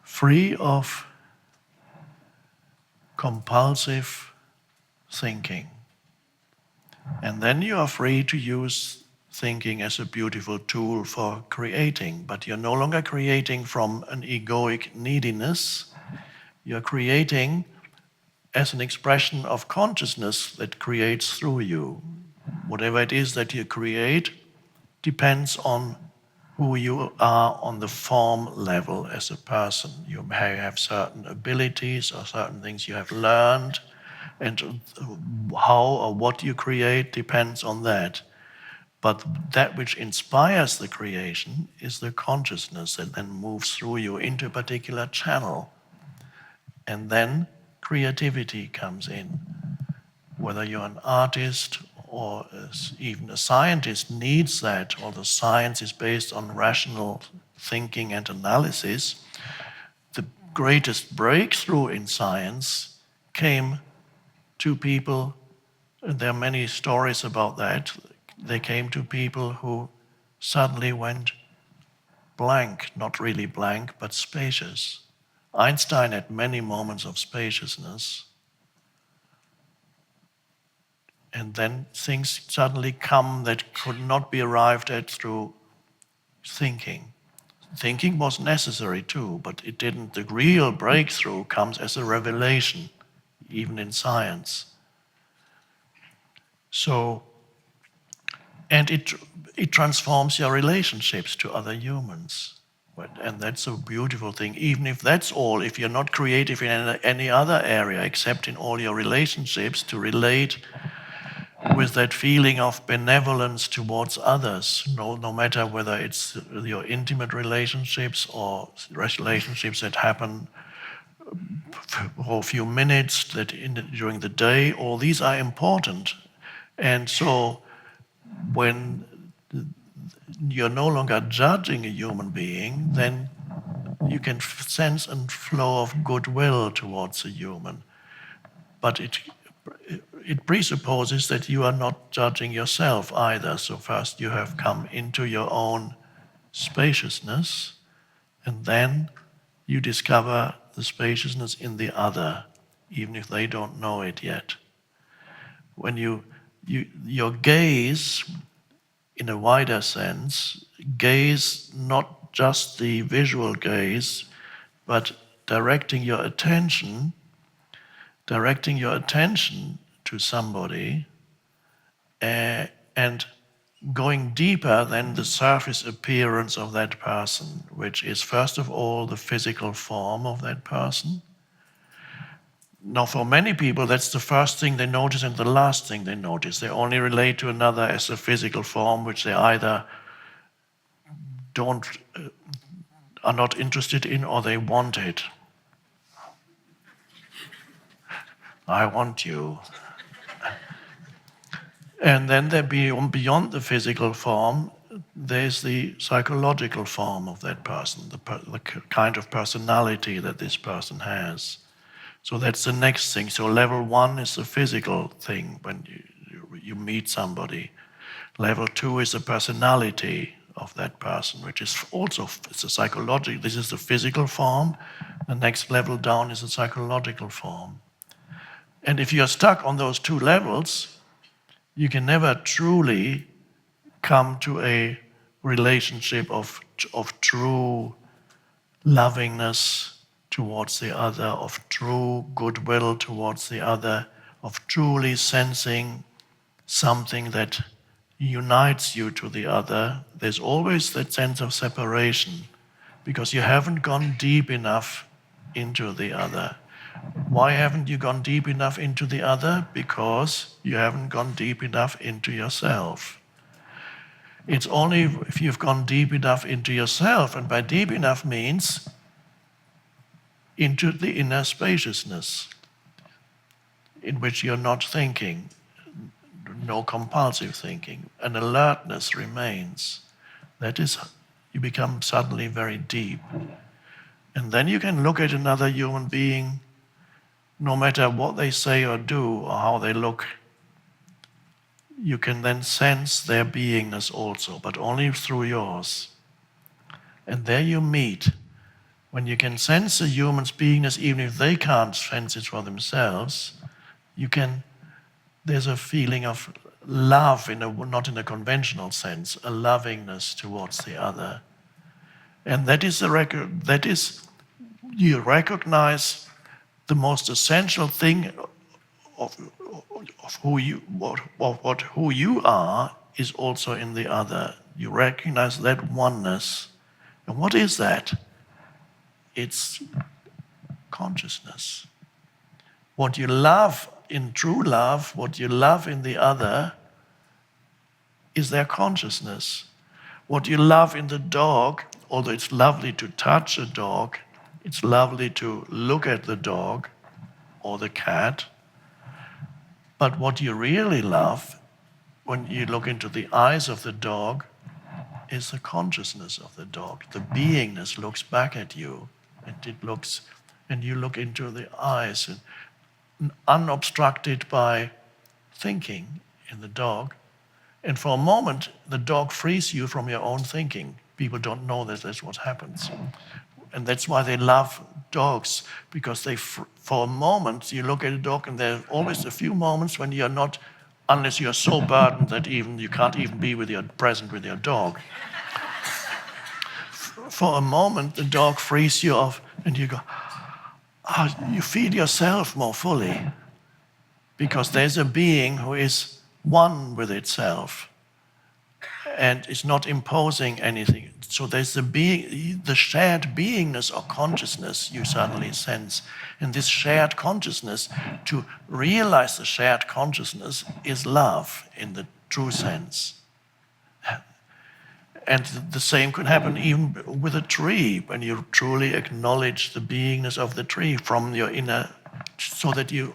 free of compulsive thinking. And then you are free to use thinking as a beautiful tool for creating, but you're no longer creating from an egoic neediness. You're creating as an expression of consciousness that creates through you. Whatever it is that you create depends on who you are on the form level as a person. You may have certain abilities or certain things you have learned, and how or what you create depends on that. But that which inspires the creation is the consciousness that then moves through you into a particular channel. And then creativity comes in. Whether you're an artist or even a scientist needs that, or the science is based on rational thinking and analysis. The greatest breakthrough in science came to people, and there are many stories about that. They came to people who suddenly went blank, not really blank, but spacious. Einstein had many moments of spaciousness. And then things suddenly come that could not be arrived at through thinking. Thinking was necessary too, but it didn't. The real breakthrough comes as a revelation, even in science. So, and it transforms your relationships to other humans. And that's a beautiful thing. Even if that's all, if you're not creative in any other area except in all your relationships, to relate with that feeling of benevolence towards others, no matter whether it's your intimate relationships or relationships that happen for a few minutes during the day, all these are important. And so when you're no longer judging a human being, then you can sense a flow of goodwill towards a human. But it presupposes that you are not judging yourself either. So first you have come into your own spaciousness, and then you discover the spaciousness in the other, even if they don't know it yet. When your gaze, in a wider sense, gaze not just the visual gaze, but directing your attention to somebody and going deeper than the surface appearance of that person, which is first of all the physical form of that person. Now, for many people, that's the first thing they notice and the last thing they notice. They only relate to another as a physical form, which they either are not interested in or they want it. I want you. And then beyond the physical form, there's the psychological form of that person, the kind of personality that this person has. So that's the next thing. So level 1 is the physical thing when you meet somebody. Level 2 is the personality of that person, which is also it's a psychological. This is the physical form. The next level down is the psychological form. And if you're stuck on those two levels, you can never truly come to a relationship of true lovingness towards the other, of true goodwill towards the other, of truly sensing something that unites you to the other. There's always that sense of separation because you haven't gone deep enough into the other. Why haven't you gone deep enough into the other? Because you haven't gone deep enough into yourself. It's only if you've gone deep enough into yourself, and by deep enough means into the inner spaciousness in which you're not thinking, no compulsive thinking, an alertness remains. That is, you become suddenly very deep. And then you can look at another human being, no matter what they say or do or how they look, you can then sense their beingness also, but only through yours. And there you meet. When you can sense a human's beingness, even if they can't sense it for themselves, there's a feeling of love, not in a conventional sense, a lovingness towards the other. And that is you recognize the most essential thing of who you are is also in the other. You recognize that oneness. And what is that? It's consciousness. What you love in true love, what you love in the other, is their consciousness. What you love in the dog, although it's lovely to touch a dog, it's lovely to look at the dog or the cat, but what you really love when you look into the eyes of the dog is the consciousness of the dog. The beingness looks back at you, and you look into the eyes, and unobstructed by thinking in the dog. And for a moment, the dog frees you from your own thinking. People don't know that that's what happens. And that's why they love dogs, because for a moment, you look at a dog and there are always a few moments when you're not, unless you're so burdened that you can't even be present with your dog. For a moment, the dog frees you off and you go, you feel yourself more fully, because there's a being who is one with itself and is not imposing anything. So there's the shared beingness or consciousness you suddenly sense. And this shared consciousness, to realize the shared consciousness, is love in the true sense. And the same could happen even with a tree, when you truly acknowledge the beingness of the tree from your inner, so that you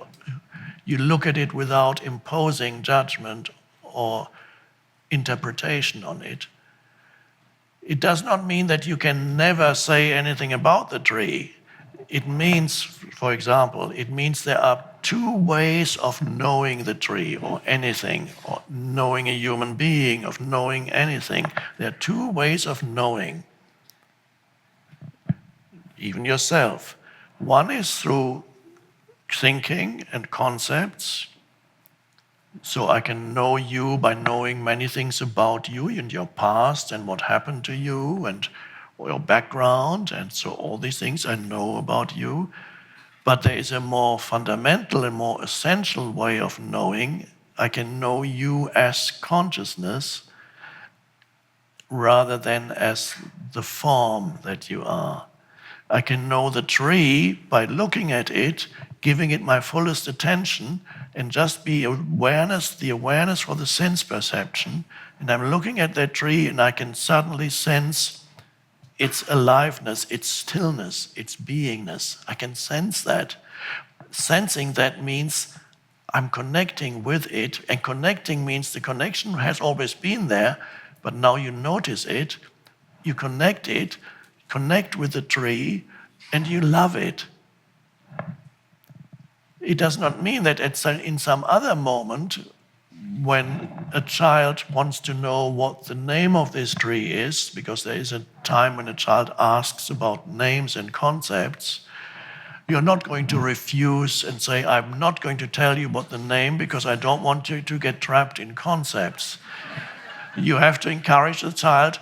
look at it without imposing judgment or interpretation on it. It does not mean that you can never say anything about the tree. It means, for example, there are two ways of knowing the tree or anything, or knowing a human being, of knowing anything. There are two ways of knowing, even yourself. One is through thinking and concepts. So I can know you by knowing many things about you and your past and what happened to you and your background, and so all these things I know about you. But there is a more fundamental and more essential way of knowing. I can know you as consciousness rather than as the form that you are. I can know the tree by looking at it, giving it my fullest attention, and just the awareness for the sense perception. And I'm looking at that tree and I can suddenly sense its aliveness, its stillness, its beingness. I can sense that. Sensing that means I'm connecting with it, and connecting means the connection has always been there, but now you notice it, you connect with the tree, and you love it. It does not mean that in some other moment, when a child wants to know what the name of this tree is, because there is a time when a child asks about names and concepts, you're not going to refuse and say, I'm not going to tell you what the name, because I don't want you to get trapped in concepts. You have to encourage the child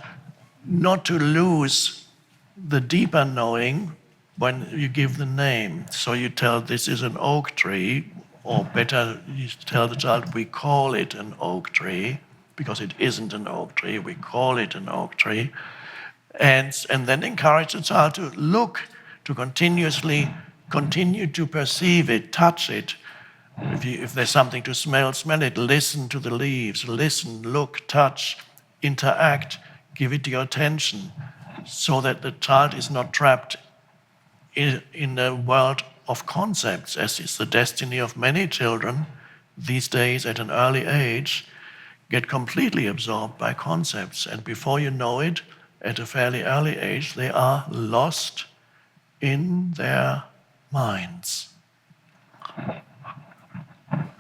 not to lose the deeper knowing when you give the name. So you tell this is an oak tree, or better, you tell the child we call it an oak tree, because it isn't an oak tree, we call it an oak tree. And then encourage the child to look, to continue to perceive it, touch it. If there's something to smell it, listen to the leaves, listen, look, touch, interact, give it your attention, so that the child is not trapped in a world of concepts, as is the destiny of many children these days at an early age, get completely absorbed by concepts. And before you know it, at a fairly early age, they are lost in their minds.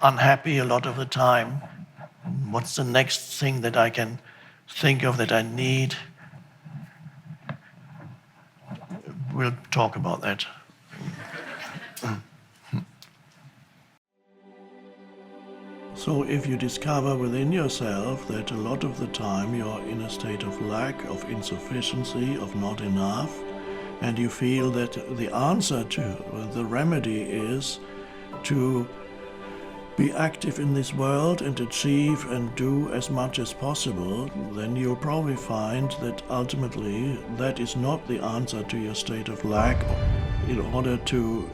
Unhappy a lot of the time. What's the next thing that I can think of that I need? we'll talk about that. So if you discover within yourself that a lot of the time you're in a state of lack, of insufficiency, of not enough, and you feel that the answer to, the remedy is to be active in this world and achieve and do as much as possible, then you'll probably find that ultimately that is not the answer to your state of lack. In order to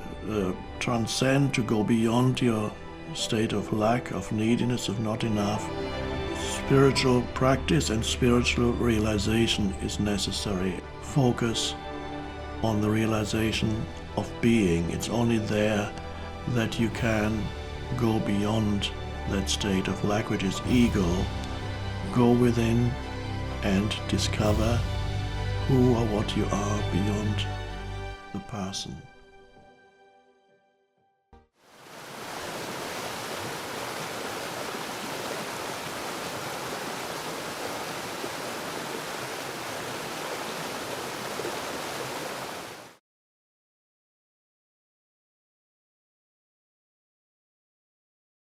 transcend, to go beyond your state of lack, of neediness, of not enough, spiritual practice and spiritual realization is necessary. Focus on the realization of being. It's only there that you can go beyond that state of lack, which is ego. Go within and discover who or what you are beyond the person.